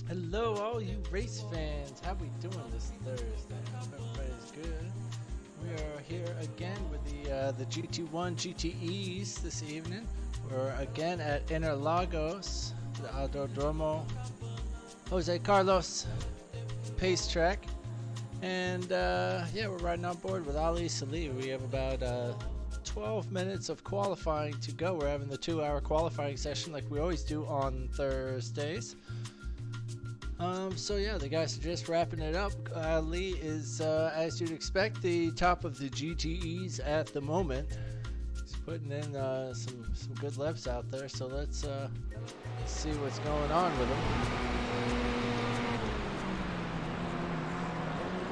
Hello, all you race fans. How we doing this Thursday? Hope everybody's good. We are here again with the GT1 GTEs this evening. We're again at Interlagos, the Autodromo Jose Carlos pace track. And yeah, we're riding on board with Ali Salih. We have about 12 minutes of qualifying to go. We're having the 2-hour qualifying session like we always do on Thursdays. So yeah, the guys are just wrapping it up. Ali is, as you'd expect, the top of the GTEs at the moment. He's putting in some good lefts out there. So let's see what's going on with him.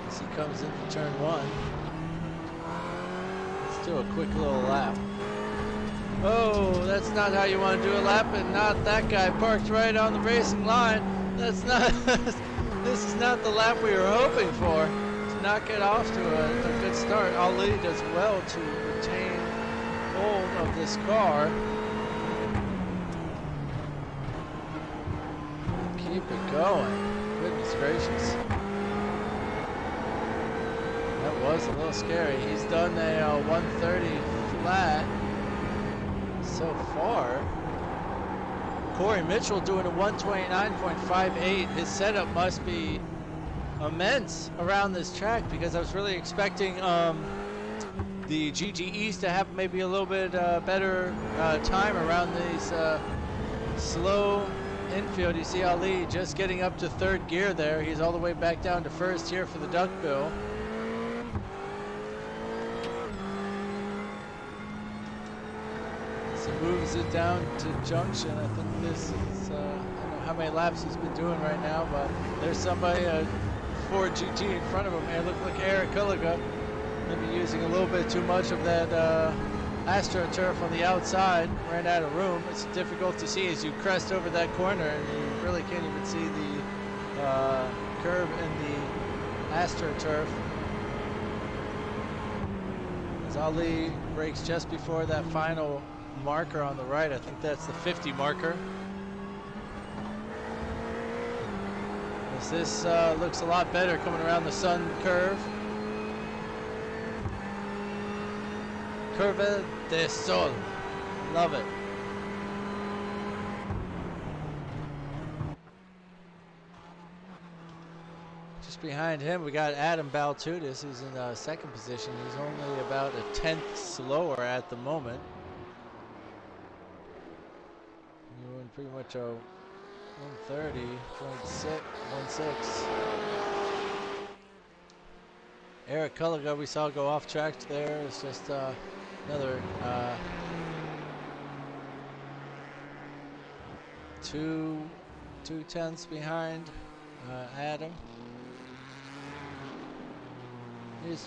As he comes in for turn one. Let's do a quick little lap. Oh, that's not how you want to do a lap, and not that guy parked right on the racing line. That's not, this is not the lap we were hoping for. To not get off to a good start. Ali does well to retain hold of this car. Keep it going. Goodness gracious. That was a little scary. He's done a 130 flat so far. Corey Mitchell doing a 129.58. His setup must be immense around this track because I was really expecting the GTEs to have maybe a little bit better time around these slow infield. You see Ali just getting up to third gear there. He's all the way back down to first here for the duckbill. Moves it down to junction. I think this is, I don't know how many laps he's been doing right now, but there's somebody, Ford GT in front of him. It looked like Eric Kulliga, maybe using a little bit too much of that AstroTurf on the outside. Ran out of room. It's difficult to see as you crest over that corner, and you really can't even see the curve in the AstroTurf. As Ali brakes just before that final marker on the right. I think that's the 50 marker. This looks a lot better coming around the sun curve. Curva de Sol. Love it. Just behind him we got Adam Baltudis, who's in second position. He's only about a 10th slower at the moment. Pretty much a 130.16. Eric Kulliga we saw go off track there. It's just another two tenths behind Adam. Here's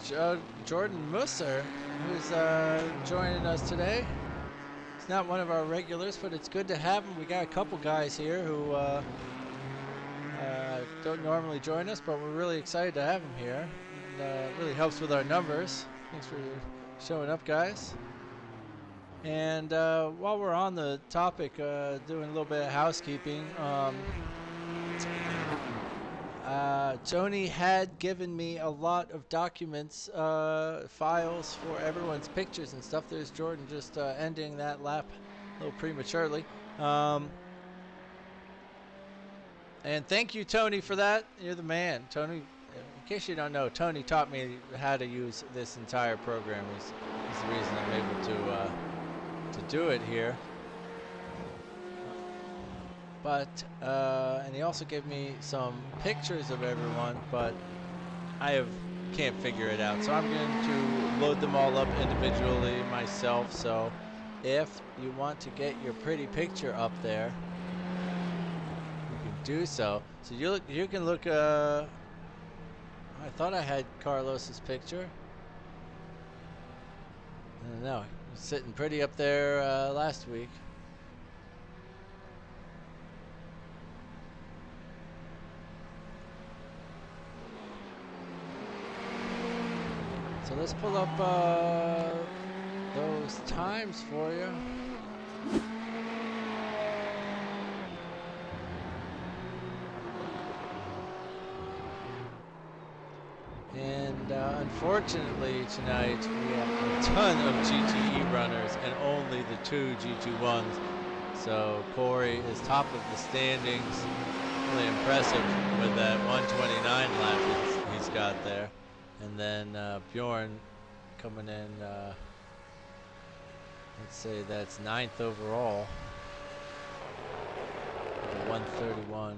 Jordan Musser, who's joining us today. Not one of our regulars, but it's good to have him. We got a couple guys here who don't normally join us, but we're really excited to have him here. And, it really helps with our numbers. Thanks for showing up, guys. And while we're on the topic, doing a little bit of housekeeping, Tony had given me a lot of documents, files for everyone's pictures and stuff. There's Jordan just ending that lap a little prematurely. And thank you, Tony, for that. You're the man. Tony, in case you don't know, Tony taught me how to use this entire program. He's the reason I'm able to do it here. But, and he also gave me some pictures of everyone, but I can't figure it out. So I'm going to load them all up individually myself. So if you want to get your pretty picture up there, you can do so. So you can look, I thought I had Carlos's picture. I don't know, he's sitting pretty up there last week. So let's pull up those times for you. Unfortunately, tonight we have a ton of GTE runners and only the 2 GT1s. So Corey is top of the standings. Really impressive with that 129 lap he's got there. And then Bjorn coming in, let's say that's 9th overall. 131.17.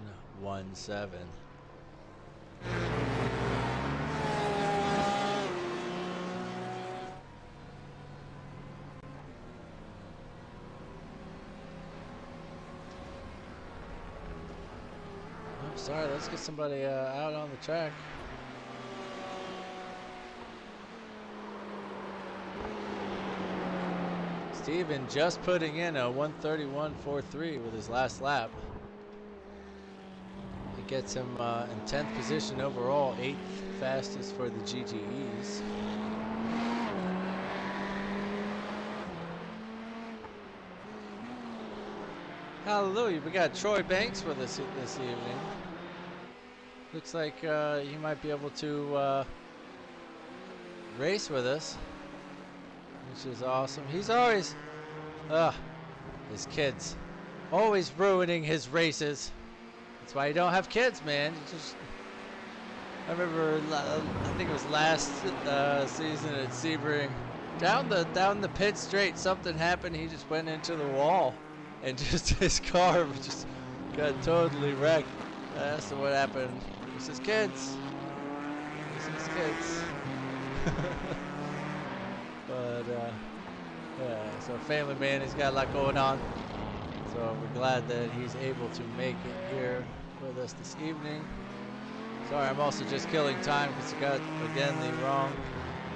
I'm sorry, let's get somebody out on the track. Steven just putting in a 131.43 with his last lap. It gets him in 10th position overall, 8th fastest for the GTEs. Hallelujah, we got Troy Banks with us this evening. Looks like he might be able to race with us, which is awesome. He's always, his kids, always ruining his races. That's why you don't have kids, man. I remember, I think it was last season at Sebring, down the pit straight, something happened. He just went into the wall, and just his car just got totally wrecked. That's what happened. It's his kids. It's his kids. But yeah, so family man, he's got a lot going on. So we're glad that he's able to make it here with us this evening. Sorry, I'm also just killing time because I got, again, the wrong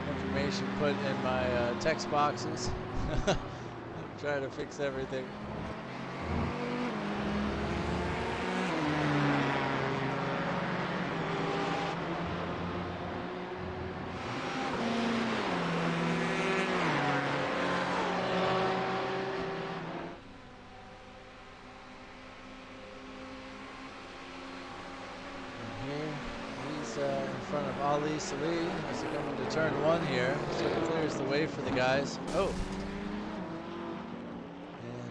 information put in my text boxes. I'm trying to fix everything. Salee as they come into turn 1 here, so it clears the way for the guys. Oh,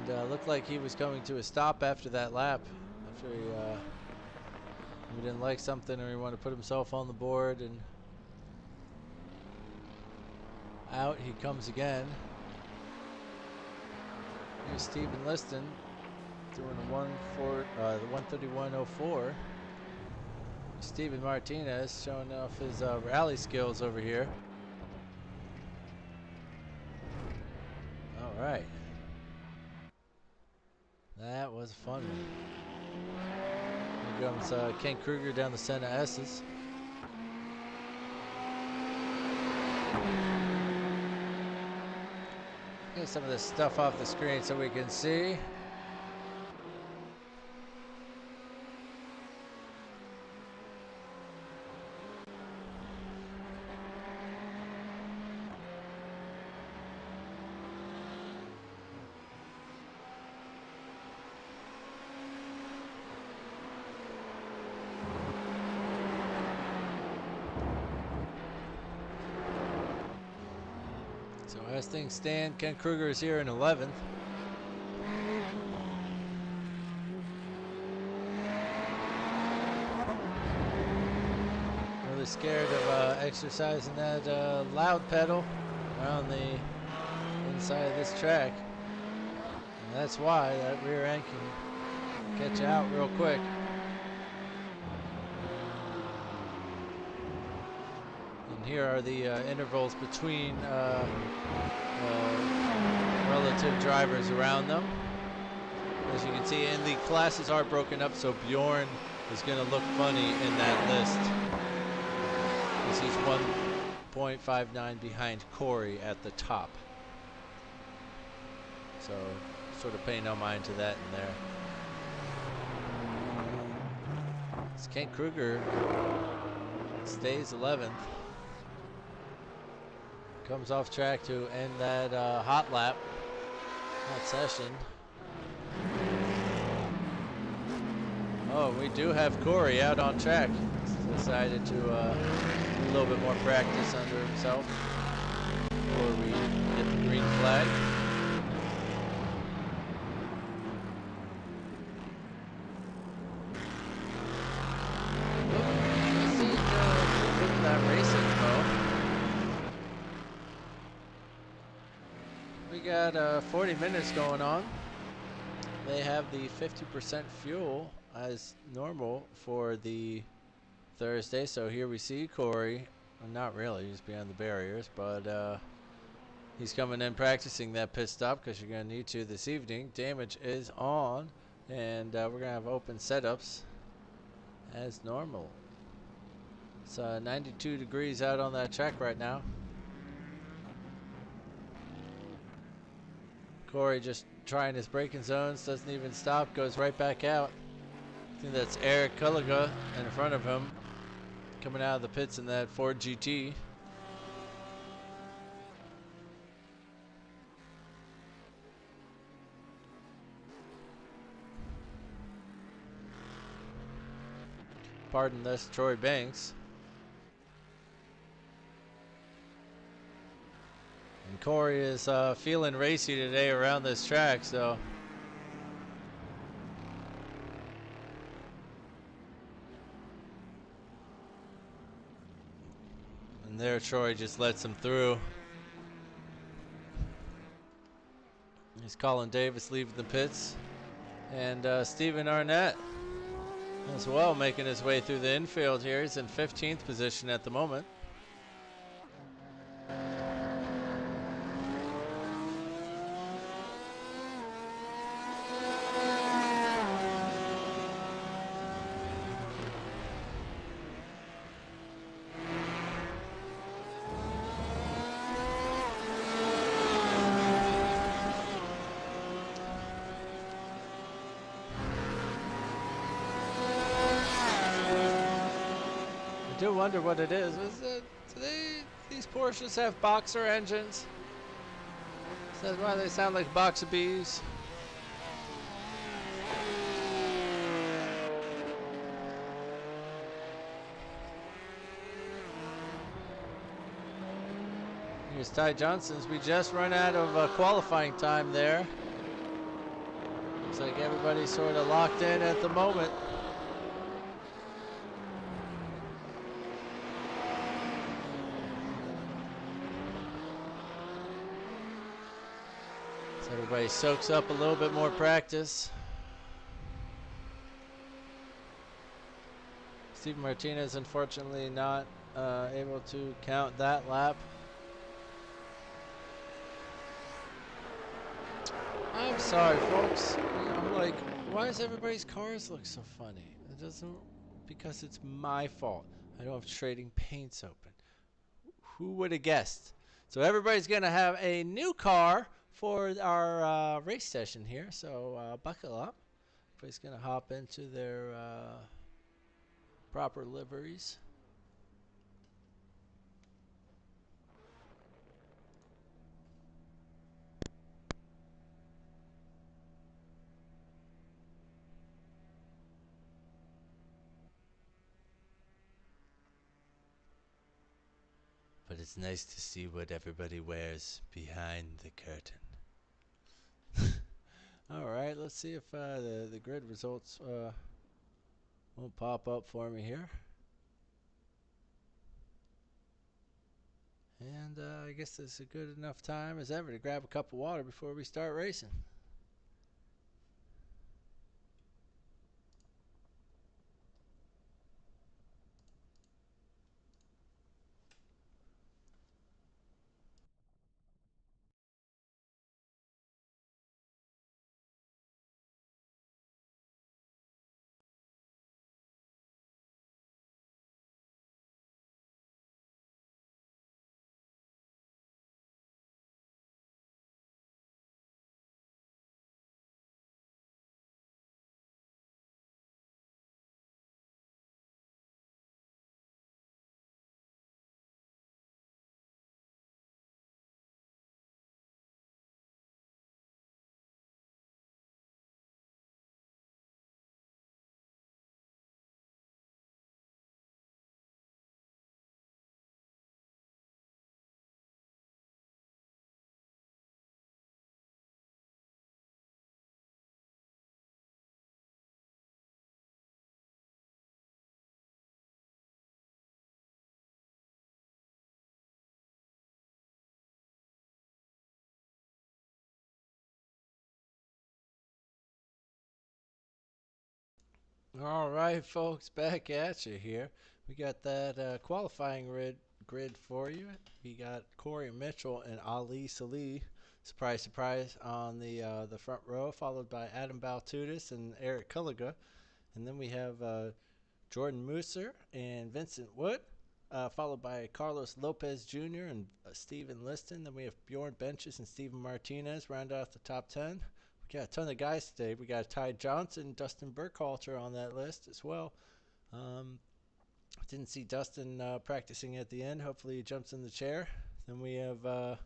and looked like he was coming to a stop after that lap. After he didn't like something, or he wanted to put himself on the board, and out he comes again. Here's Stephen Liston doing a 131.04. Steven Martinez showing off his rally skills over here. All right. That was a fun one. Here comes Ken Kruger down the center S's. Get some of this stuff off the screen so we can see. So as things stand, Ken Kruger is here in 11th. Really scared of exercising that loud pedal around the inside of this track. And that's why that rear end can catch you out real quick. Here are the intervals between relative drivers around them. As you can see, and the classes are broken up, so Bjorn is going to look funny in that list, as he's 1.59 behind Corey at the top. So sort of pay no mind to that in there. It's Ken Kruger stays 11th. Comes off track to end that hot lap, hot session. Oh, we do have Corey out on track. He's decided to little bit more practice under himself before we get the green flag. Let's see that racing though. We got 40 minutes going on. They have the 50% fuel as normal for the Thursday. So here we see Corey. Well, not really, he's behind the barriers, but he's coming in practicing that pit stop because you're going to need to this evening. Damage is on, and we're going to have open setups as normal. It's 92 degrees out on that track right now. Corey just trying his braking zones, doesn't even stop, goes right back out. I think that's Eric Culliga in front of him, coming out of the pits in that Ford GT. Pardon this, Troy Banks. And Corey is feeling racy today around this track, so. And there Troy just lets him through. He's Colin Davis leaving the pits. And Stephen Arnett as well making his way through the infield here. He's in 15th position at the moment. I do wonder what it is. Do these Porsches have boxer engines? Is that why they sound like boxer bees? Here's Ty Johnson's. We just run out of qualifying time there. Looks like everybody's sort of locked in at the moment. So everybody soaks up a little bit more practice. Steve Martinez unfortunately not able to count that lap. I'm sorry, folks. I'm like, why does everybody's cars look so funny? It doesn't, because it's my fault. I don't have trading paints open. Who would have guessed? So everybody's gonna have a new car for our race session here. So buckle up. Everybody's gonna hop into their proper liveries. But it's nice to see what everybody wears behind the curtain. All right, let's see if the grid results won't pop up for me here. And I guess it's a good enough time as ever to grab a cup of water before we start racing. All right, folks, back at you here. We got that qualifying grid for you. We got Corey Mitchell and Ali Salih, surprise, surprise, on the front row, followed by Adam Baltudis and Eric Kulliga. And then we have Jordan Musser and Vincent Wood, followed by Carlos Lopez Jr. and Steven Liston. Then we have Bjorn Benches and Steven Martinez round out the top 10. We got a ton of guys today. We got Ty Johnson, Dustin Burkhalter on that list as well. Didn't see Dustin practicing at the end. Hopefully he jumps in the chair. Then we have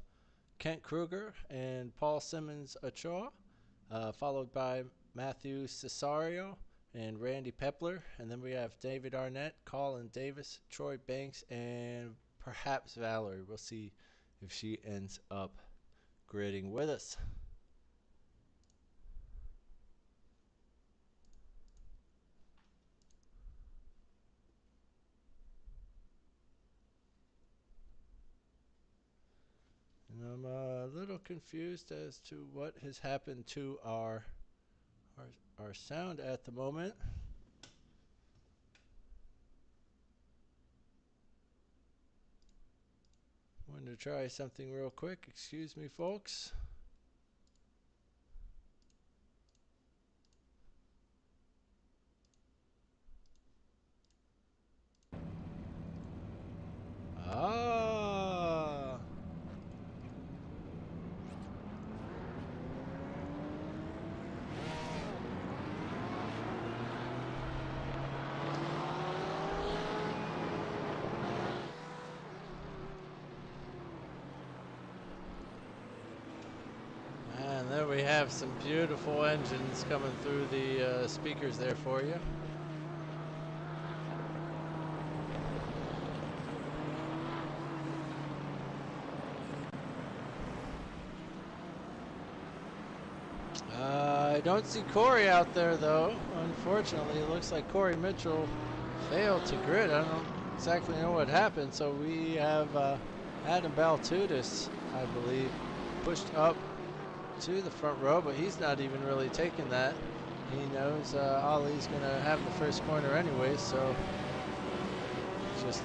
Kent Kruger and Paul Simmons Ochoa, followed by Matthew Cesario and Randy Pepler. And then we have David Arnett, Colin Davis, Troy Banks, and perhaps Valerie. We'll see if she ends up gridding with us. And I'm a little confused as to what has happened to our sound at the moment. Wanted to try something real quick. Excuse me, folks. Ah. And there we have some beautiful engines coming through the speakers there for you. I don't see Corey out there, though. Unfortunately, it looks like Corey Mitchell failed to grid. I don't exactly know what happened. So we have Adam Baltudis, I believe, pushed up to the front row, but he's not even really taking that. He knows Ali's going to have the first corner anyway, so just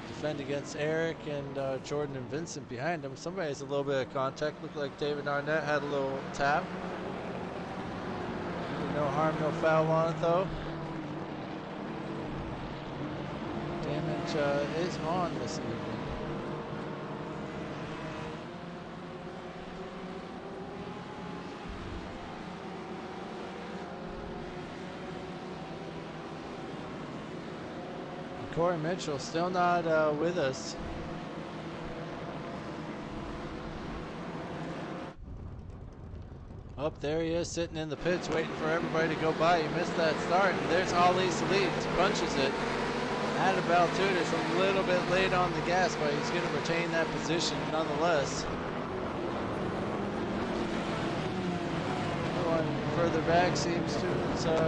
defend against Eric and Jordan and Vincent behind him. Somebody has a little bit of contact. Looked like David Arnett had a little tap. No harm, no foul on it, though. Damage is on this evening. Corey Mitchell still not with us. Up there he is, sitting in the pits, waiting for everybody to go by. He missed that start, and there's Ali Salih, punches it. Adam Baltudis a little bit late on the gas, but he's going to retain that position nonetheless. Going further back seems to,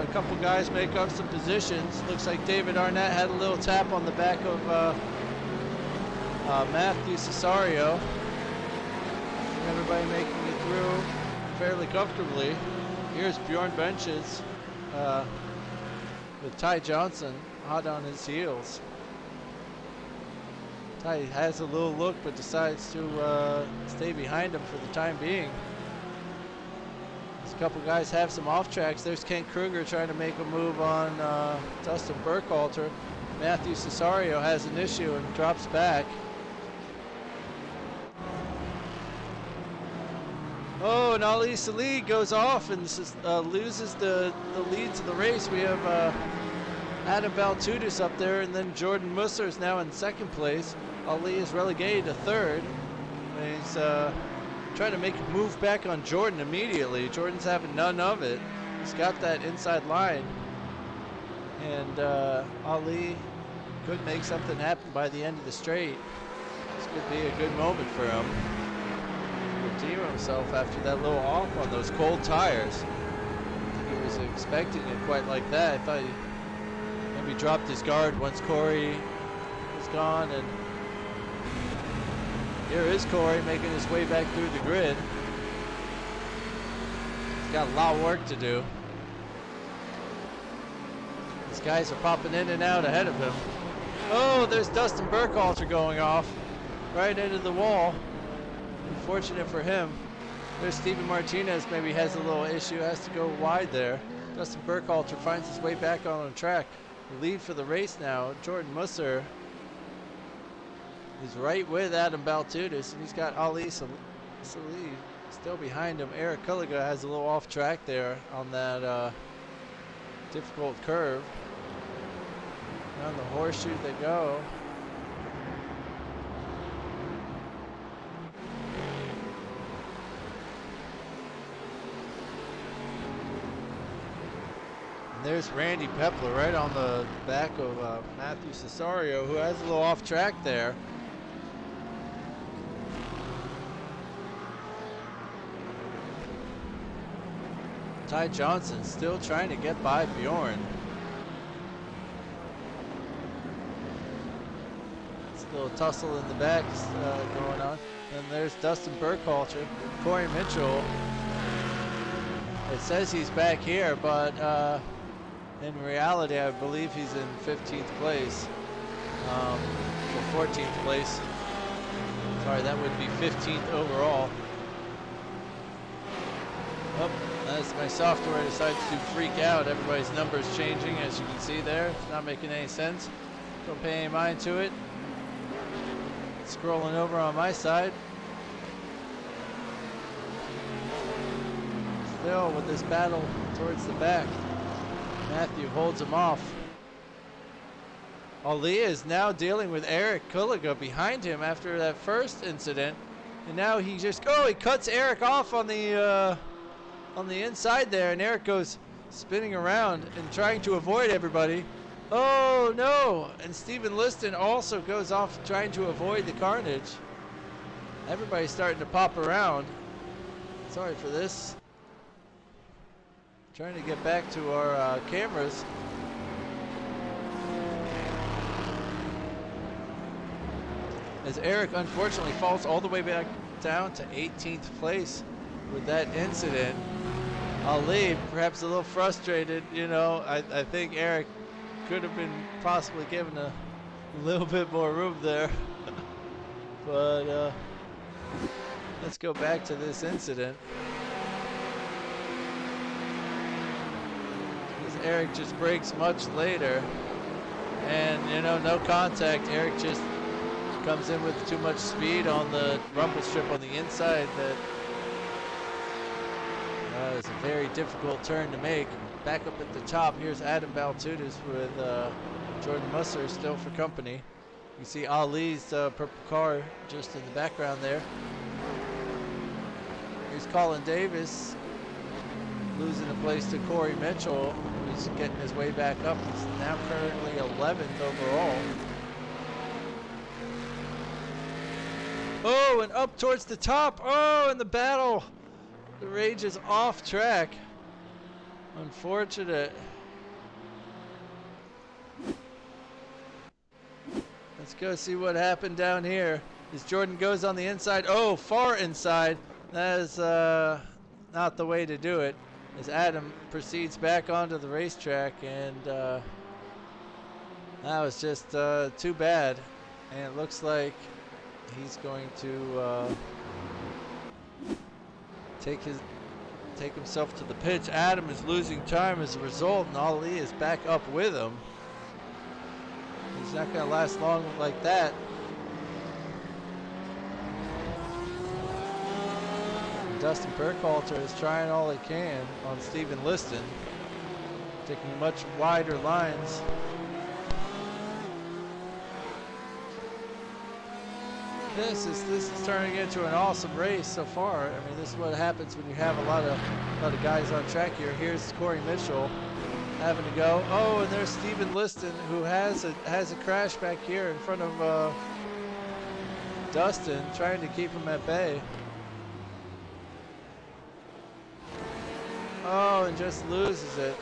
a couple guys make up some positions. Looks like David Arnett had a little tap on the back of Matthew Cesario. Everybody making it through fairly comfortably. Here's Bjorn Benches with Ty Johnson hot on his heels. Ty has a little look but decides to stay behind him for the time being. There's a couple guys have some off tracks. There's Kent Kruger trying to make a move on Dustin Burkhalter. Matthew Cesario has an issue and drops back. Oh, and Ali Salih goes off and loses the lead to the race. We have Adam Baltudis up there, and then Jordan Musser is now in second place. Ali is relegated to third. And he's trying to make a move back on Jordan immediately. Jordan's having none of it. He's got that inside line. And Ali could make something happen by the end of the straight. This could be a good moment for him. Redeem himself after that little off on those cold tires. He was expecting it quite like that. I thought he maybe dropped his guard once Corey was gone, and here is Corey making his way back through the grid. He's got a lot of work to do. These guys are popping in and out ahead of him. Oh, there's Dustin Burkhalter going off right into the wall. Unfortunate for him. There's Steven Martinez, maybe has a little issue, has to go wide there. Dustin Burkhalter finds his way back on the track. The lead for the race now, Jordan Musser is right with Adam Baltudis, and he's got Ali Salih still behind him. Eric Kulliga has a little off track there on that difficult curve. On the horseshoe they go. And there's Randy Pepler right on the back of Matthew Cesario, who has a little off track there. Ty Johnson still trying to get by Bjorn. It's a little tussle in the back going on. And there's Dustin Burkhalter. Corey Mitchell. It says he's back here, but in reality, I believe he's in 15th place. Or 14th place. Sorry, that would be 15th overall. Oh, as my software decides to freak out, everybody's numbers changing, as you can see there. It's not making any sense. Don't pay any mind to it. Scrolling over on my side. Still with this battle towards the back. Matthew holds him off. Ali is now dealing with Eric Kulliga behind him after that first incident. And now he just, he cuts Eric off on the inside there, and Eric goes spinning around and trying to avoid everybody. Oh no! And Steven Liston also goes off trying to avoid the carnage. Everybody's starting to pop around. Sorry for this. Trying to get back to our cameras. As Eric unfortunately falls all the way back down to 18th place with that incident. Ali perhaps a little frustrated, you know. I think Eric could have been possibly given a little bit more room there. But let's go back to this incident. As Eric just brakes much later, and you know, no contact. Eric just comes in with too much speed on the rumble strip on the inside. That is a very difficult turn to make. Back up at the top, here's Adam Baltudis with Jordan Musser still for company. You see Ali's purple car just in the background there. Here's Colin Davis losing a place to Corey Mitchell, who's getting his way back up. He's now currently 11th overall. Oh, and up towards the top. Oh, and the battle. The rage is off track. Unfortunate. Let's go see what happened down here. As Jordan goes on the inside. Oh, far inside. That is not the way to do it. As Adam proceeds back onto the racetrack, and that was just too bad. And it looks like he's going to take himself to the pitch. Adam is losing time as a result, and Ali is back up with him. He's not going to last long like that. And Dustin Burkhalter is trying all he can on Steven Liston, taking much wider lines. This is turning into an awesome race so far. I mean, this is what happens when you have a lot of guys on track here. Here's Corey Mitchell having to go. Oh, and there's Steven Liston, who has a crash back here in front of Dustin, trying to keep him at bay. Oh, and just loses it.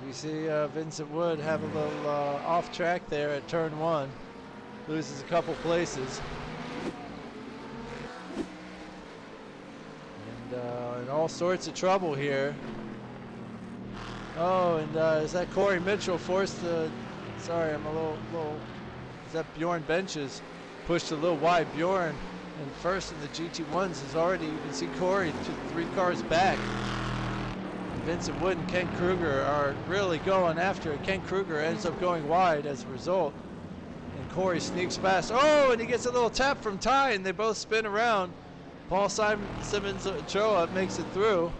We see Vincent Wood have a little off track there at turn 1. Loses a couple places. and in all sorts of trouble here. Oh, and is that Corey Mitchell forced to? Sorry, I'm a little. Is that Bjorn Benches pushed a little wide? Bjorn in first in the GT1s is already. You can see Corey 3 cars back. Vincent Wood and Ken Kruger are really going after it. Ken Kruger ends up going wide as a result. And Corey sneaks past. Oh, and he gets a little tap from Ty, and they both spin around. Paul Simmons Ochoa makes it through.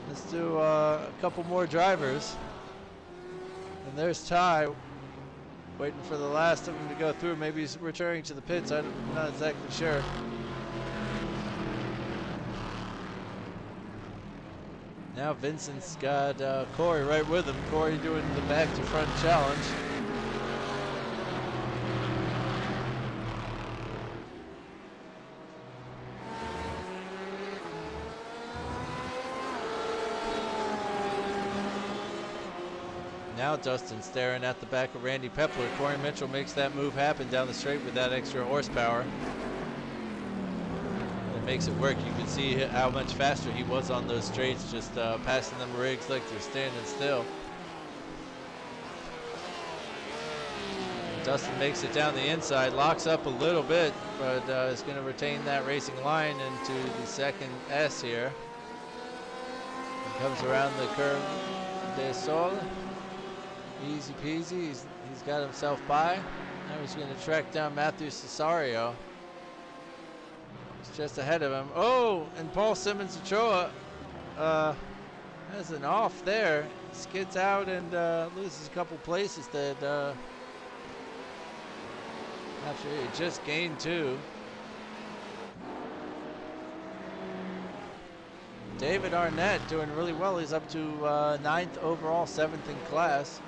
Let's do a couple more drivers. And there's Ty waiting for the last of them to go through. Maybe he's returning to the pits. I'm not exactly sure. Now Vincent's got Corey right with him. Corey doing the back to front challenge. Now Dustin staring at the back of Randy Pepler. Corey Mitchell makes that move happen down the straight with that extra horsepower. It makes it work. You can see how much faster he was on those straights, just passing them rigs like they're standing still. Dustin makes it down the inside, locks up a little bit, but is going to retain that racing line into the second S here. And comes around the curve de Sol. Easy peasy. He's got himself by. Now he's going to track down Matthew Cesario. He's just ahead of him. Oh, and Paul Simmons Ochoa has an off there. Skids out and loses a couple places that after he just gained 2. David Arnett doing really well. He's up to 9th overall, 7th in class.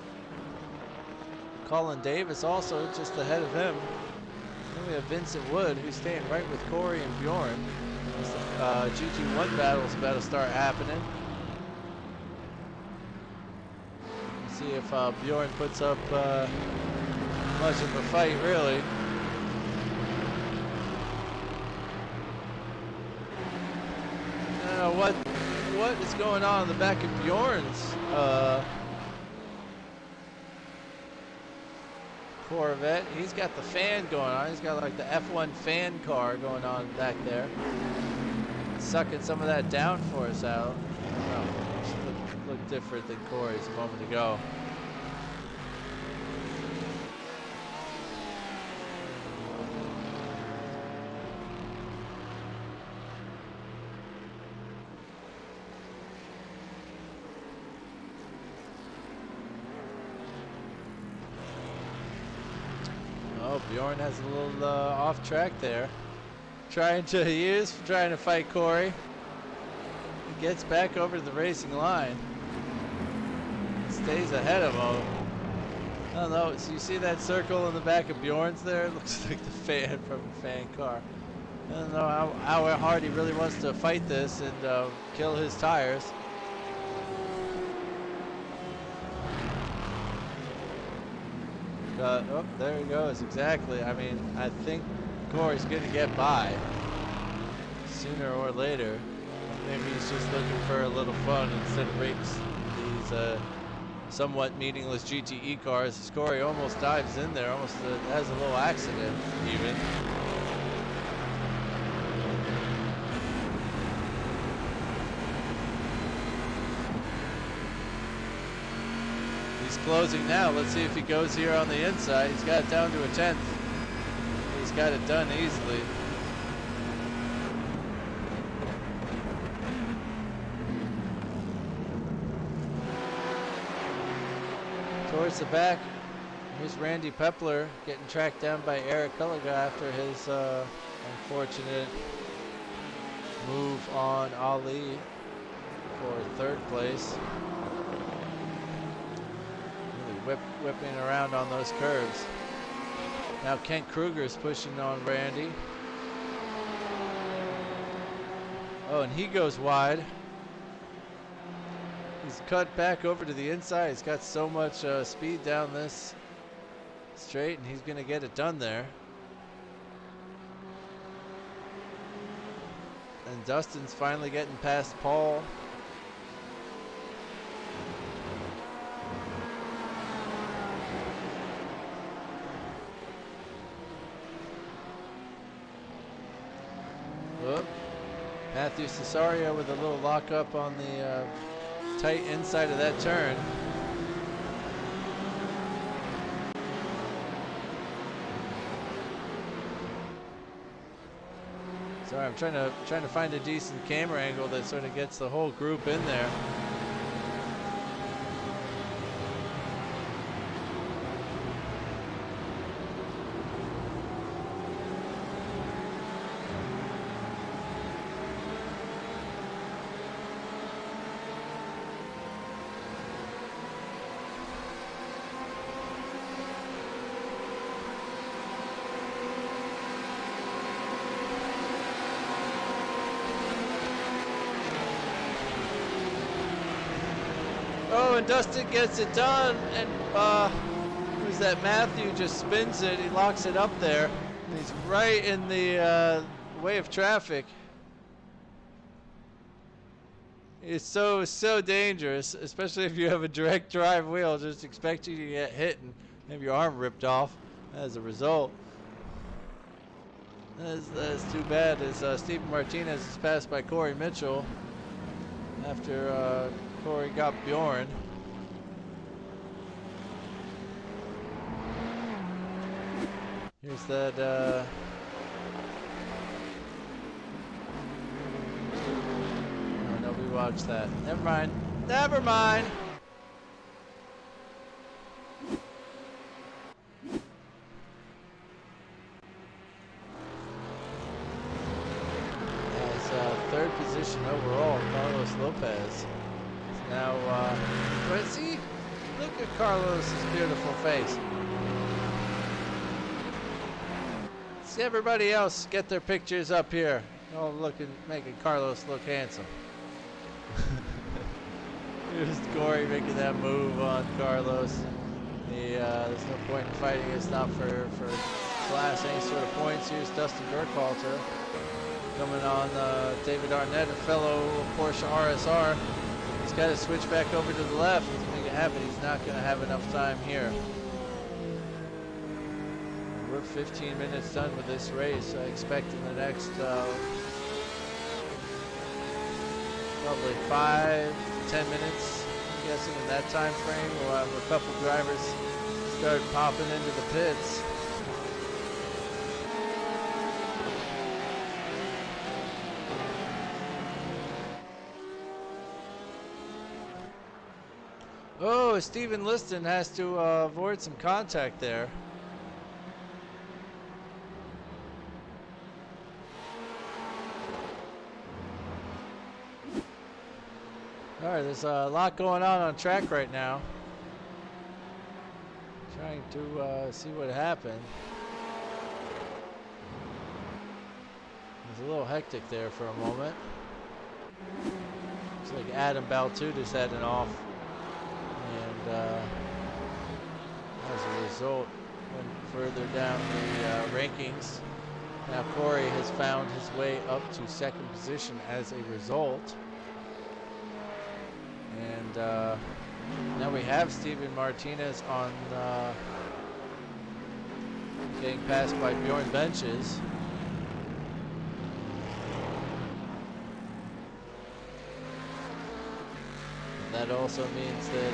Colin Davis also just ahead of him. Then we have Vincent Wood, who's staying right with Corey and Bjorn. GT1 battle is about to start happening. Let's see if Bjorn puts up much of a fight, really. I don't know what is going on in the back of Bjorn's Corvette. He's got the fan going on. He's got like the F1 fan car going on back there. Sucking some of that downforce out. Oh, look different than Corey's a moment ago. Oh, Bjorn has a little off track there. Trying to fight Corey. He gets back over to the racing line. Stays ahead of him. I don't know, so you see that circle in the back of Bjorn's there? It looks like the fan from a fan car. I don't know how hard he really wants to fight this and kill his tires. Oh, there he goes, exactly. I mean, I think Corey's going to get by sooner or later. Maybe he's just looking for a little fun instead of race these somewhat meaningless GTE cars. As Corey almost dives in there, almost has a little accident even. Closing now. Let's see if he goes here on the inside. He's got it down to a 10th. He's got it done easily. Towards the back, here's Randy Pepler getting tracked down by Eric Culliga after his unfortunate move on Ali for 3rd place. Whipping around on those curves. Now Kent Kruger is pushing on Randy. Oh, and he goes wide. He's cut back over to the inside. He's got so much speed down this straight, and he's going to get it done there. And and Dustin's finally getting past Paul. Whoop. Matthew Cesario with a little lockup on the tight inside of that turn. Sorry, I'm trying to find a decent camera angle that sort of gets the whole group in there. Oh, and Dustin gets it done, and who's that? Matthew just spins it. He locks it up there. And he's right in the way of traffic. It's so dangerous, especially if you have a direct drive wheel. Just expect you to get hit and have your arm ripped off as a result. That's too bad. As Steven Martinez is passed by Corey Mitchell after Corey got Bjorn. Here's that oh nobody watched that. Never mind. Never mind. As third position overall, Carlos Lopez. Now, but see, look at Carlos's beautiful face. See everybody else get their pictures up here. All making Carlos look handsome. Here's Corey making that move on Carlos. There's no point in fighting. It's not for class, any sort of points. Here's Dustin Burkhalter coming on David Arnett, a fellow Porsche RSR. He's got to switch back over to the left to make it happen. He's not going to have enough time here. We're 15 minutes done with this race. I expect in the next probably 5 to 10 minutes, I'm guessing in that time frame, we'll have a couple drivers start popping into the pits. Oh, Steven Liston has to avoid some contact there. All right, there's a lot going on track right now. Trying to see what happened. It was a little hectic there for a moment. Looks like Adam Baltutis had an off. And as a result, went further down the rankings. Now Corey has found his way up to second position as a result. And now we have Steven Martinez on getting passed by Bjorn Benches. That also means that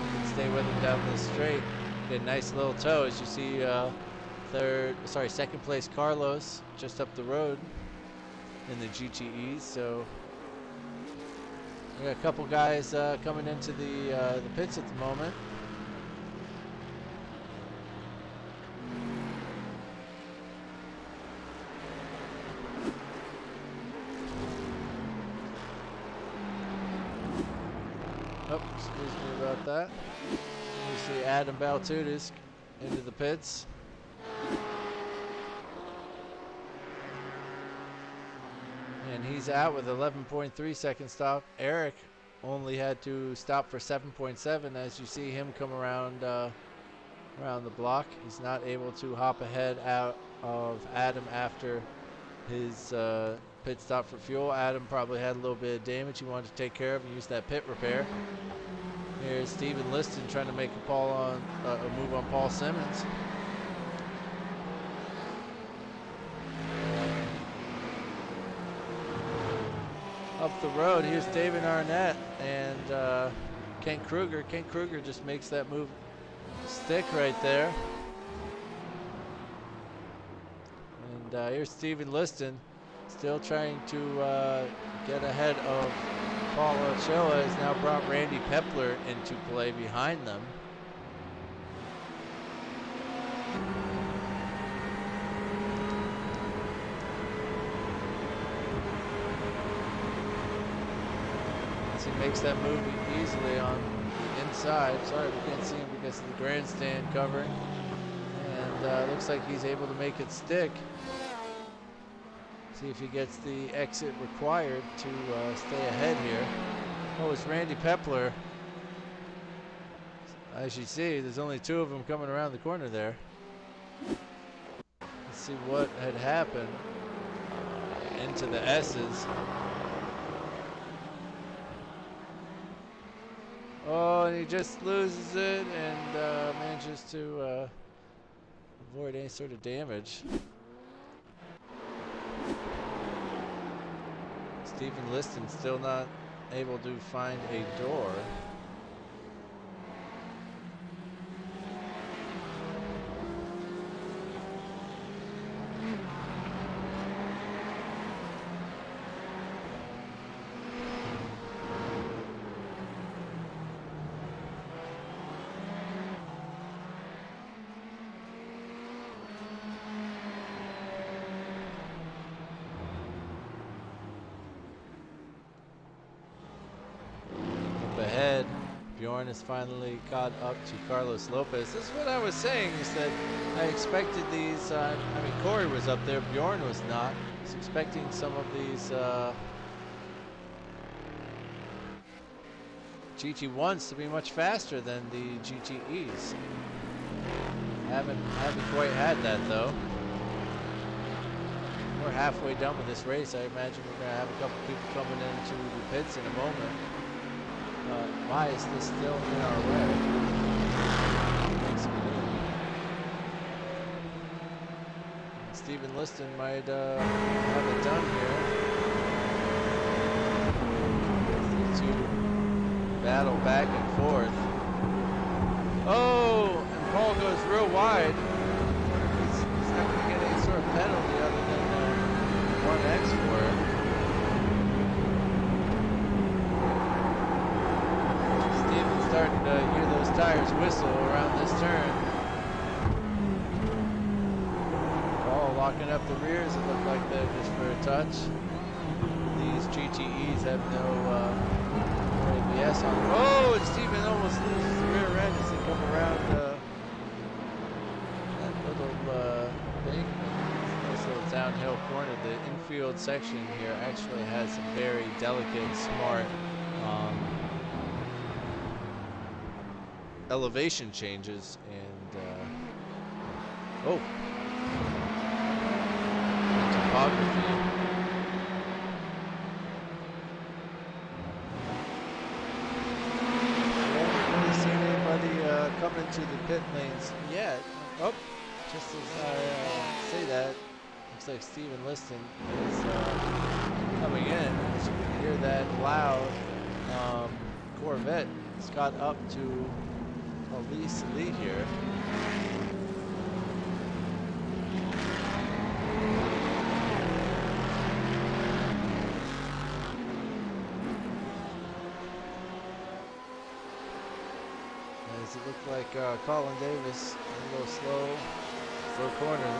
you can stay with him down this straight. Get a nice little tow as you see second place Carlos just up the road in the GTEs. So we got a couple guys coming into the pits at the moment. Oh, excuse me about that. You see Adam Baltutis into the pits. And he's out with 11.3 second stop. Eric only had to stop for 7.7 as you see him come around around the block. He's not able to hop ahead out of Adam after his pit stop for fuel. Adam probably had a little bit of damage he wanted to take care of and use that pit repair. Here's Steven Liston trying to make a move on Paul Simmons. Up the road, here's David Arnett and Kent Kruger. Kent Kruger just makes that move stick right there. And here's Steven Liston, still trying to get ahead of Paul Ochoa. Has now brought Randy Pepler into play behind them. As he makes that move easily on the inside. Sorry, we can't see him because of the grandstand covering. And looks like he's able to make it stick. See if he gets the exit required to stay ahead here. Oh, it's Randy Pepler. As you see, there's only two of them coming around the corner there. Let's see what had happened. Into the S's. Oh, and he just loses it and manages to avoid any sort of damage. Steven Liston still not able to find a door. Ahead, Bjorn has finally caught up to Carlos Lopez. This is what I was saying, is that I expected these, I mean, Corey was up there, Bjorn was not. I was expecting some of these GT1s to be much faster than the GTEs. Haven't quite had that though. We're halfway done with this race. I imagine we're gonna have a couple people coming into the pits in a moment. Why is this still in our way? Steven Liston might have it done here. These two battle back and forth. Oh, and Paul goes real wide. He's not going to get any sort of penalty other than 1X for it. Starting to hear those tires whistle around this turn. Paul locking up the rears, it looked like that just for a touch. These GTEs have no ABS on them. Oh, and Steven almost loses the rear end as they come around that little thing. Nice little downhill corner. The infield section here actually has some very delicate, smart elevation changes and topography. We haven't really seen anybody come into the pit lanes yet. Oh, just as I say that, looks like Steven Liston is coming in. As you can hear that loud Corvette has got up to Elise lead here. As it looked like Colin Davis a little slow corner.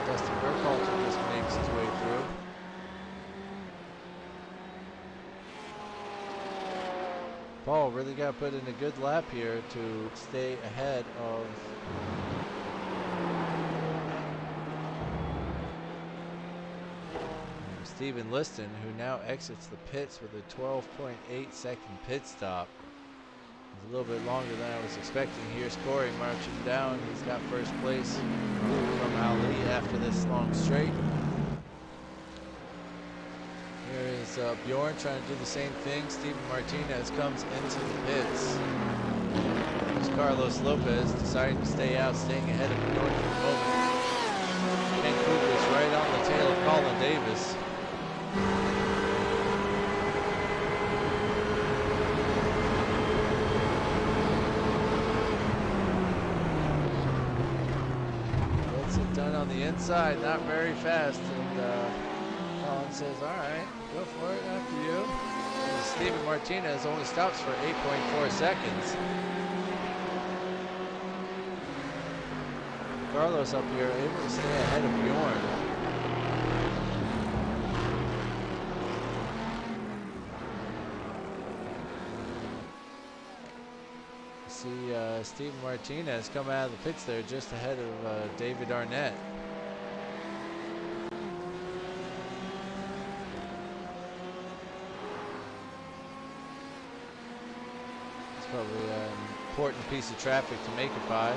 Dustin Burkhalter just makes his way through. Paul really got put in a good lap here to stay ahead of Steven Liston, who now exits the pits with a 12.8 second pit stop. It's a little bit longer than I was expecting. Here's Corey marching down. He's got first place from Ali after this long straight. Here's Bjorn trying to do the same thing. Steven Martinez comes into the pits. There's Carlos Lopez deciding to stay out, staying ahead of Bjorn for the moment. Ken Kruger is right on the tail of Colin Davis. Gets it done on the inside, not very fast, and Colin says, all right, go for it, after you. And Steven Martinez only stops for 8.4 seconds. Carlos up here able to stay ahead of Bjorn. See Steven Martinez come out of the pits there just ahead of David Arnett. It's probably an important piece of traffic to make it by.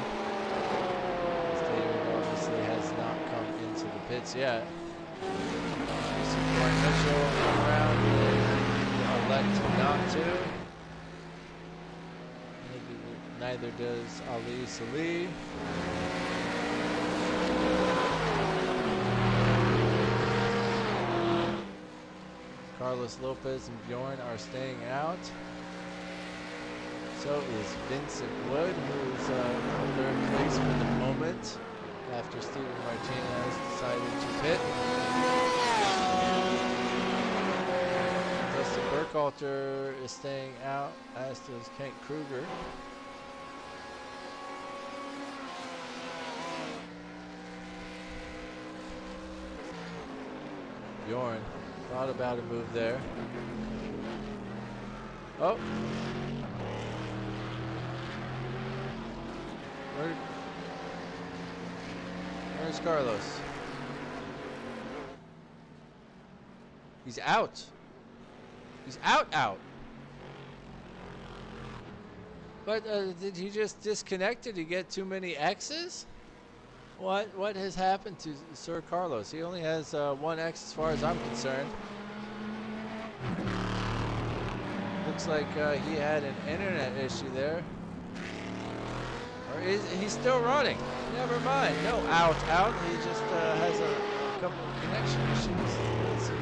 David obviously has not come into the pits yet. Corey Mitchell around, elect not to. Neither does Ali Salih. Carlos Lopez and Bjorn are staying out. So is Vincent Wood, who is in third place for the moment after Steven Martinez decided to pit. Dustin Burkhalter is staying out, as does Kent Kruger. Bjorn thought about a move there. Oh. Where's Carlos? He's out. He's out. But did he just disconnect? Did he get too many X's? What has happened to Sir Carlos? He only has one X as far as I'm concerned. Looks like he had an internet issue there. Or is he still running? Never mind. No, out. He just has a couple of connection issues as he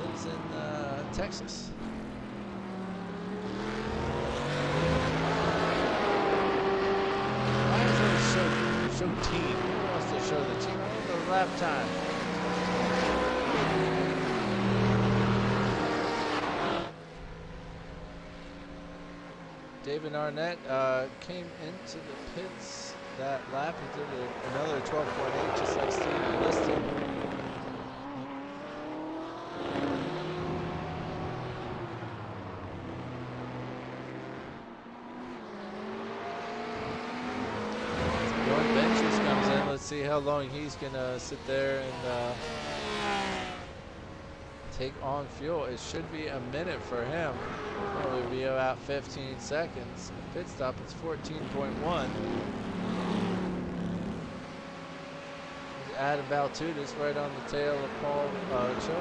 lives in Texas. Why is there a show team? Who wants to show the team? The lap time. David Arnett came into the pits that lap. He did another 12.8, just like Steve listed. Jordan Benches comes in. Let's see how long he's gonna sit there and take on fuel. It should be a minute for him. Probably be about 15 seconds. Pit stop is 14.1. Adam Baltutis right on the tail of Paul Cho.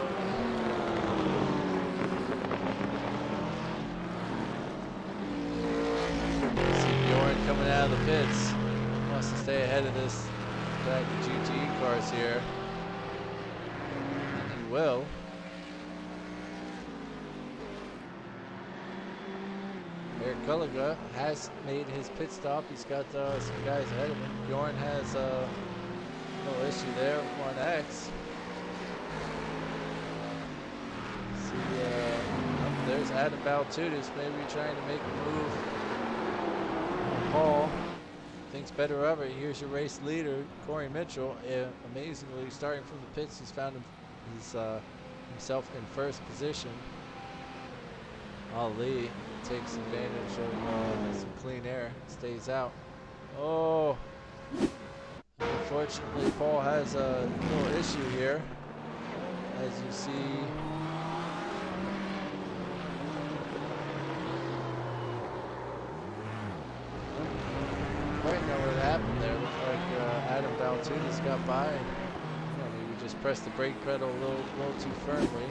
See Bjorn coming out of the pits. Wants to stay ahead of this back GTE cars here. And he will. Eric Gulliga has made his pit stop. He's got some guys ahead of him. Bjorn has no issue there with 1X. See, there's Adam Baltutis maybe trying to make a move. Paul thinks better of it. Here's your race leader, Corey Mitchell. Amazingly, starting from the pits, he's found himself in first position. Ali takes advantage of some clean air, stays out. Oh, unfortunately, Paul has a little issue here, as you see. Right now, what happened there? Looked like Adam Baltunis got by. Maybe just pressed the brake pedal a little too firmly.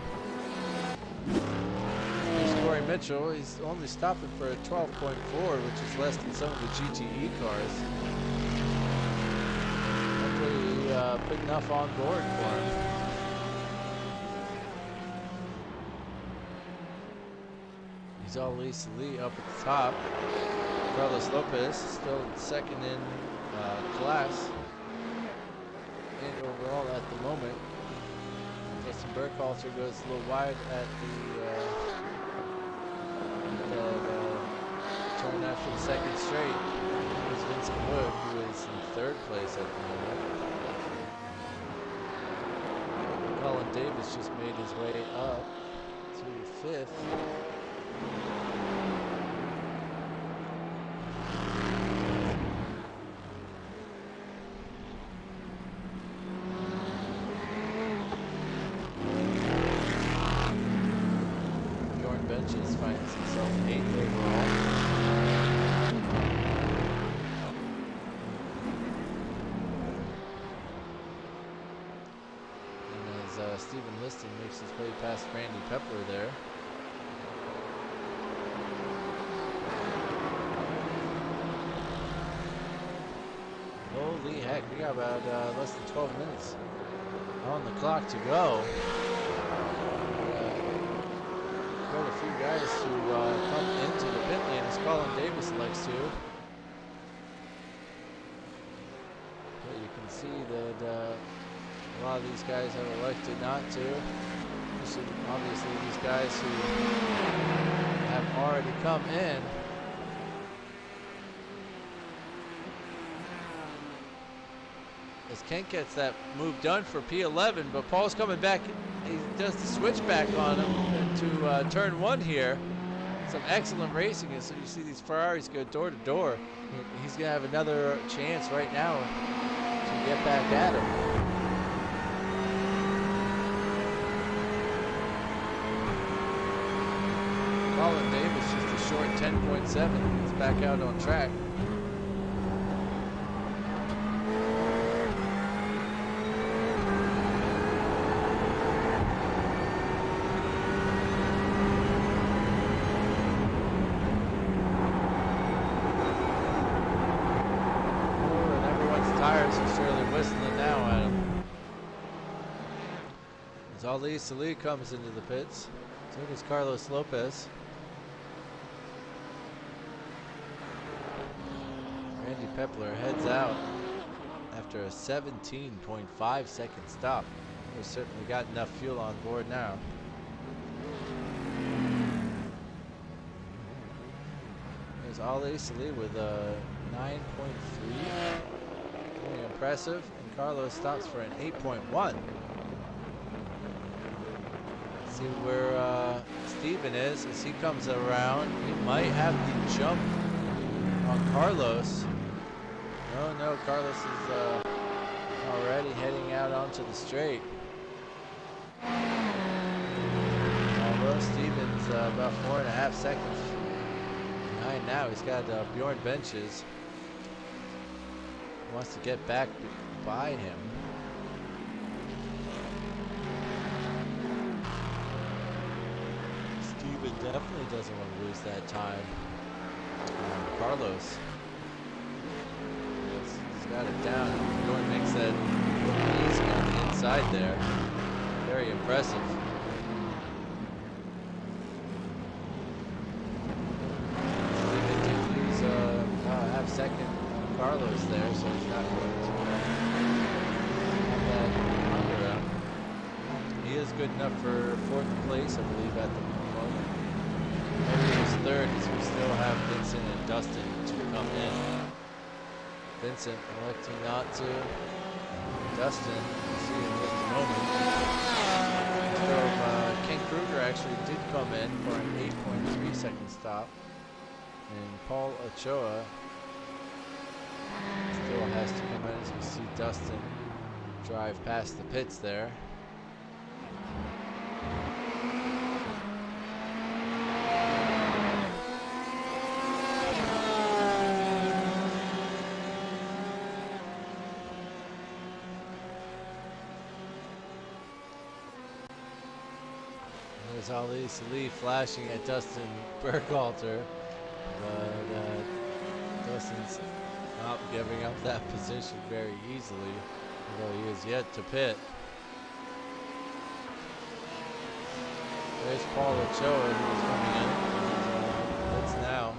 Here's Corey Mitchell. He's only stopping for a 12.4, which is less than some of the GTE cars. Hopefully put enough on board for him. He's Ali Salih up at the top. Carlos Lopez still second in class and overall at the moment. Justin Burkhalter goes a little wide at the turn after the second straight. Here's Vincent Wood, who is in third place at the moment. Colin Davis just made his way up to fifth. Finds himself 8th overall. And as Stephen Liston makes his way past Randy Pepler there. Holy heck, we got about less than 12 minutes on the clock to go. Got a few guys who come into the pit lane as Colin Davis likes to. But you can see that a lot of these guys have elected not to. Obviously these guys who have already come in. As Kent gets that move done for P11, but Paul's coming back. He does the switchback on him to turn one here. Some excellent racing, and so you see these Ferraris go door to door. He's gonna have another chance right now to get back at him. Colin Davis just a short 10.7. He's back out on track. Ali Salih comes into the pits. So does Carlos Lopez. Randy Pepler heads out after a 17.5 second stop. We've certainly got enough fuel on board now. There's Ali Salih with a 9.3. Very impressive. And Carlos stops for an 8.1. See where Steven is as he comes around. He might have the jump on Carlos. No, Carlos is already heading out onto the straight. Although Steven's about 4.5 seconds behind now. He's got Bjorn Benches. He wants to get back by him. Definitely doesn't want to lose that time. Carlos, he's got it down. Bjorn makes that easy on the inside there. Very impressive. Steven did lose a half second on Carlos there, so he's not going to have that under him. He is good enough for 4th place, I believe, at the moment. Maybe it was 3rd as we still have Vincent and Dustin to come in. Vincent electing not to. Dustin, we'll see in just a moment. So Ken Kruger actually did come in for an 8.3 second stop. And Paul Ochoa still has to come in as we see Dustin drive past the pits there. There's Ali Salih flashing at Dustin Burkhalter, but Dustin's not giving up that position very easily, although he is yet to pit. There's Paul Ochoa, who's coming in. That's now.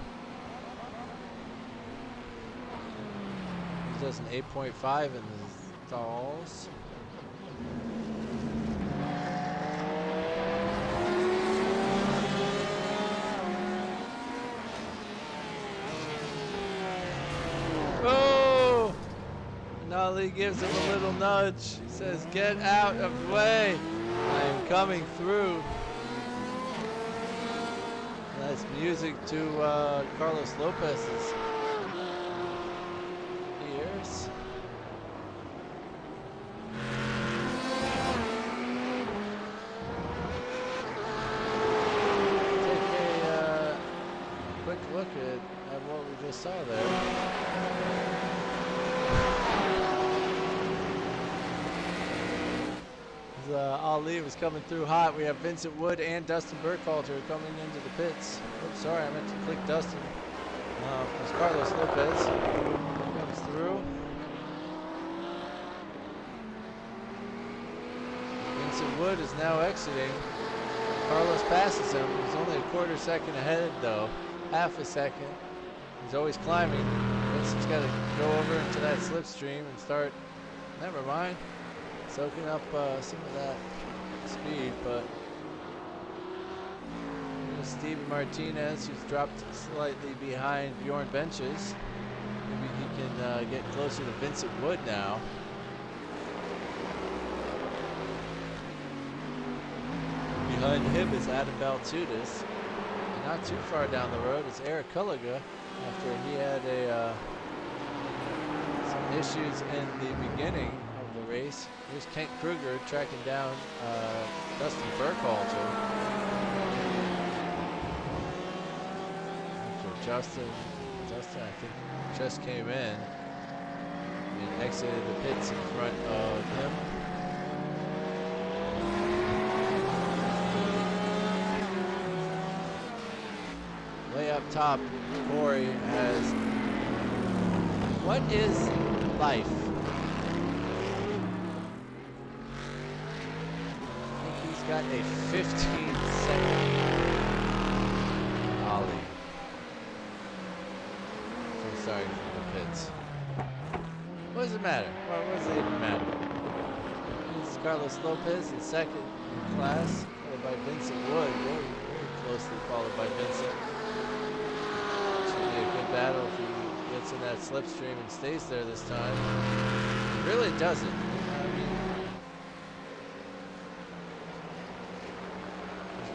He does an 8.5 in the stalls. Oh! And Ali gives him a little nudge. He says, "Get out of the way. I am coming through." That's music to Carlos Lopez's ears. Take a quick look at what we just saw there. Ali was coming through hot. We have Vincent Wood and Dustin Burkhalter coming into the pits. Oops, sorry, I meant to click Dustin. It's Carlos Lopez comes through. Vincent Wood is now exiting. Carlos passes him. He's only a quarter second ahead, though. Half a second. He's always climbing. Vincent's got to go over into that slipstream and start. Never mind. Soaking up some of that speed, but there's Steven Martinez, who's dropped slightly behind Bjorn Benches. Maybe he can get closer to Vincent Wood now. Behind him is Adam Baltudis. And not too far down the road is Eric Culliga, after he had some issues in the beginning race. Here's Kent Kruger tracking down Dustin Burkhalter. After Justin I think just came in and exited the pits in front of him. Way up top, Corey has what is life? Got a 15-second ollie. So sorry for the pits. What does it matter? What does it even matter? This is Carlos Lopez in second in class, followed by Vincent Wood, very, very closely followed by Vincent. Should be a good battle if he gets in that slipstream and stays there this time. It really doesn't.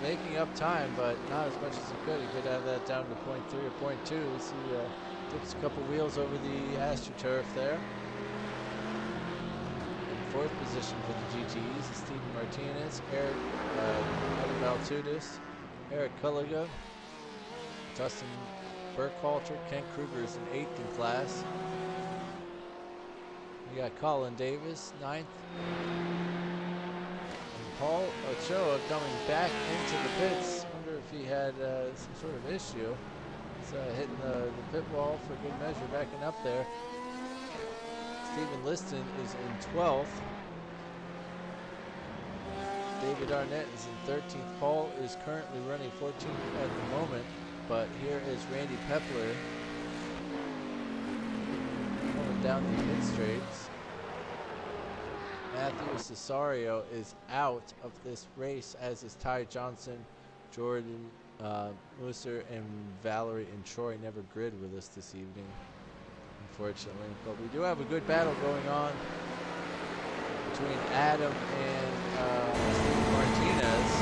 Making up time, but not as much as he could. He could have that down to 0.3 or 0.2. We see tips a couple wheels over the AstroTurf there. In fourth position for the GTEs is Steven Martinez, Adam Baltudis, Eric Culliga, Dustin Burkhalter, Kent Kruger is in 8th in class. We got Colin Davis, 9th. Paul Ochoa coming back into the pits. Wonder if he had some sort of issue. He's hitting the pit wall for good measure, backing up there. Stephen Liston is in 12th. David Arnett is in 13th. Paul is currently running 14th at the moment, but here is Randy Pepler going down the pit straights. Matthew Cesario is out of this race, as is Ty Johnson, Jordan Musser, and Valerie and Troy. Never grid with us this evening, unfortunately. But we do have a good battle going on between Adam and Steve Martinez.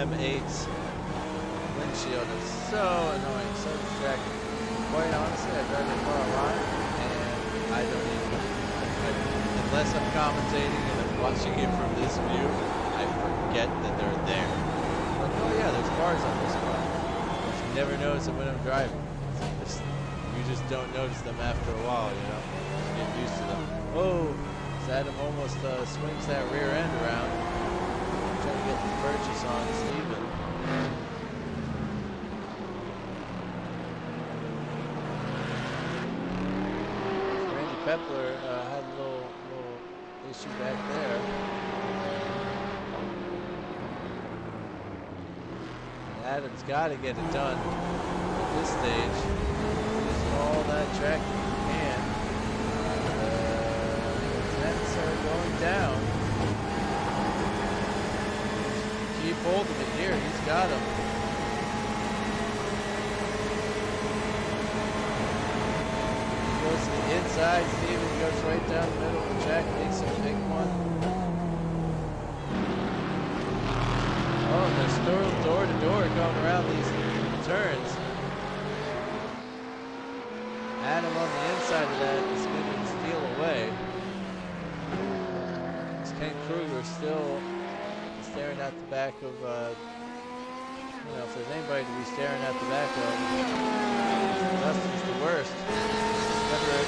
M8's windshield is so annoying, so distracting. quite honestly, I drive the car a lot, and I don't even, unless I'm commentating and I'm watching it from this view, I forget that they're there. Like, oh yeah, there's cars on this car. But you never notice it when I'm driving. You just don't notice them after a while, you know? You get used to them. Oh, Adam almost swings that rear end around. Trying to get the purchase on Steven. Randy Pepler had a little issue back there. And Adam's got to get it done at this stage. Using all that track he can. Nets are going down. Keep hold of it here. He's got him. Goes to the inside. Steven goes right down the middle of the track. Makes a big one. Oh, they're still door to door going around these turns. Adam on the inside of that is going to steal away. Ken Kruger still staring at the back of, you know, if there's anybody to be staring at the back of, Dustin's the worst.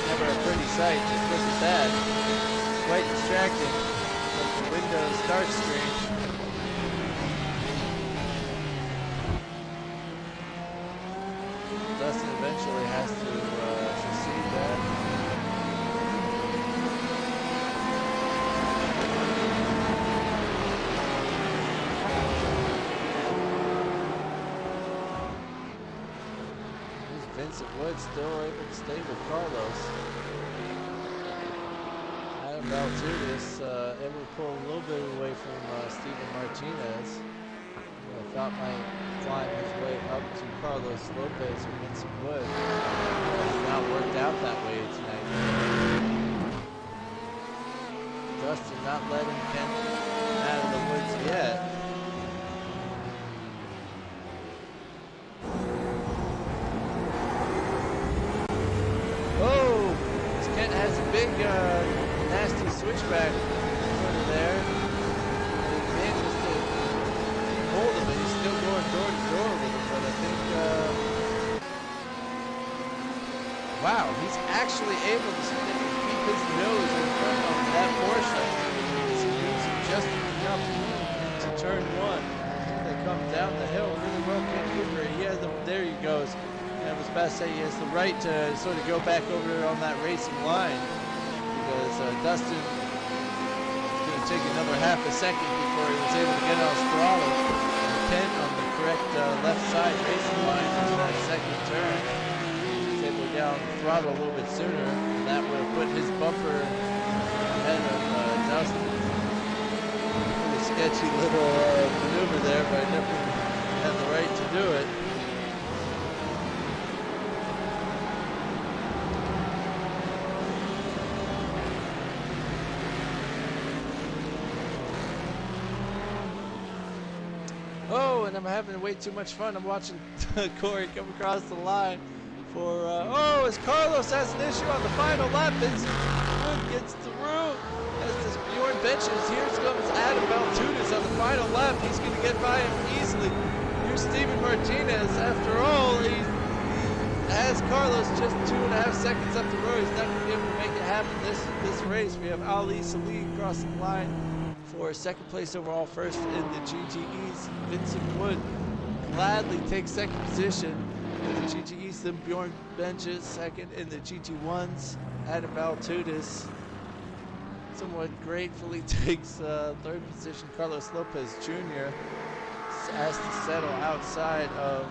Never a pretty sight. Just look at that. Quite distracting. Like the Windows start screen. Dustin eventually has to succeed that. Vincent Wood still able to stay with Carlos. Adam Baltudis able to pull a little bit away from Steven Martinez. I thought might climb his way up to Carlos Lopez or Vincent Wood. It's not worked out that way tonight. Dustin not letting Ken out of the woods yet. Kent has a big, nasty switchback sort of there. He manages to keep hold of it. He's still going door to door with it, but I think, wow, he's actually able to keep his nose in front of that Porsche. He's using just enough to turn one. They come down the hill really well. Ken Cooper, he has them, there he goes. I was about to say he has the right to sort of go back over on that racing line because Dustin is going to take another half a second before he was able to get on his throttle. And Kent on the correct left side racing line into that second turn. He was able to get on the throttle a little bit sooner. And that would have put his bumper ahead of Dustin. Pretty sketchy little maneuver there, but I never had the right to do it. Oh, and I'm having way too much fun. I'm watching Corey come across the line for, oh, as Carlos has an issue on the final lap. Vincent Wood gets through as this Bjorn benches. Here comes Adam Baltudis on the final lap. He's going to get by him easily. Here's Steven Martinez. After all, he has Carlos just 2.5 seconds up the road. He's not going to be able to make it happen this race. We have Ali Salih crossing the line for second place overall, first in the GTEs. Vincent Wood gladly takes second position in the GTEs. Then Bjorn benches second in the GT1s. Adam Baltudis somewhat gratefully takes third position. Carlos Lopez Jr. has to settle outside of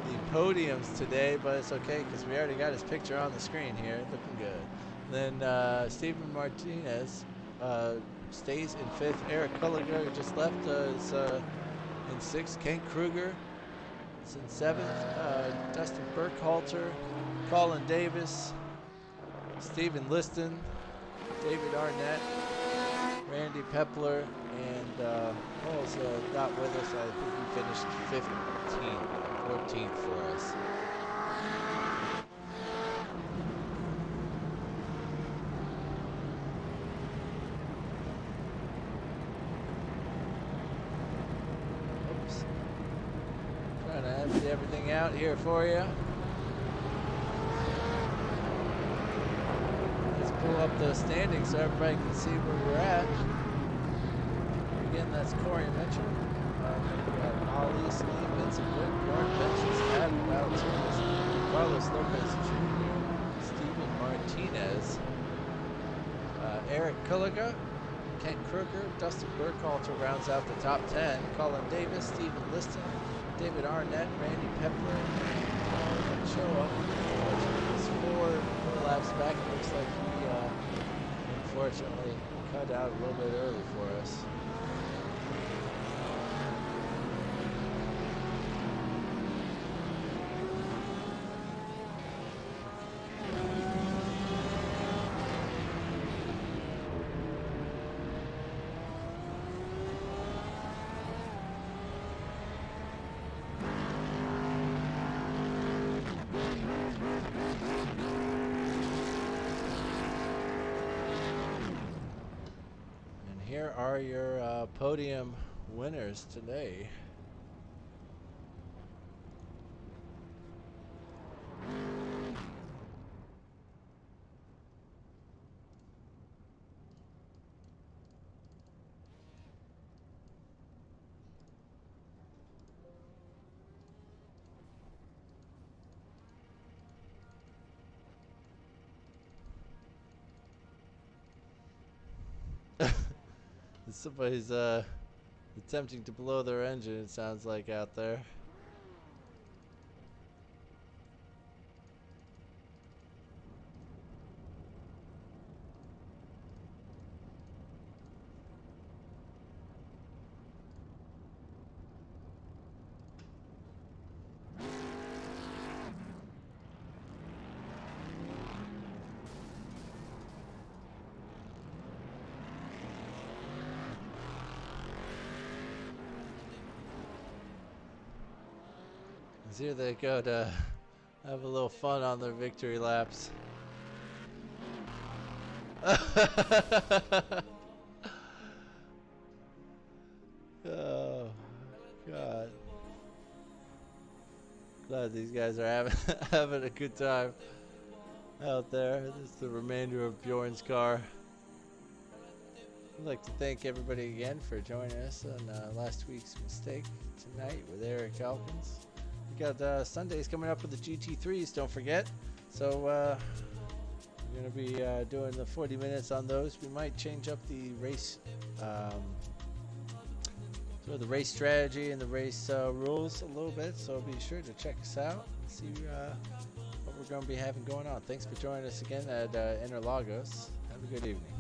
the podiums today, but it's okay because we already got his picture on the screen here, looking good. Then Steven Martinez stays in fifth. Eric Culliger just left is in sixth. Ken Kruger is in seventh. Dustin Burkhalter, Colin Davis, Stephen Liston, David Arnett, Randy Pepler, and Paul's not with us. I think he finished 14th for us. everything out here for you. Let's pull up the standings so everybody can see where we're at. Again, that's Corey Mitchell. We got Ali, Steve, Vincent Wick, Warren Benches, Adam Valtunis, Carlos Lopez Jr., Steven Martinez, Eric Kulliga, Ken Kruger, Dustin Burkhalter rounds out the top 10. Colin Davis, Stephen Liston, David Arnett, Randy Pepler, and Choa. He's four laps back. It looks like he unfortunately cut out a little bit early for us. Here are your podium winners today. Somebody's attempting to blow their engine, it sounds like, out there. Here they go to have a little fun on their victory laps. Oh, God. Glad these guys are having a good time out there. This is the remainder of Bjorn's car. I'd like to thank everybody again for joining us on last week's mistake tonight with Eric Elkins. We got Sundays coming up with the GT3s, don't forget. So we're going to be doing the 40 minutes on those. We might change up the race, sort of the race strategy and the race rules a little bit. So be sure to check us out and see what we're going to be having going on. Thanks for joining us again at Interlagos. Have a good evening.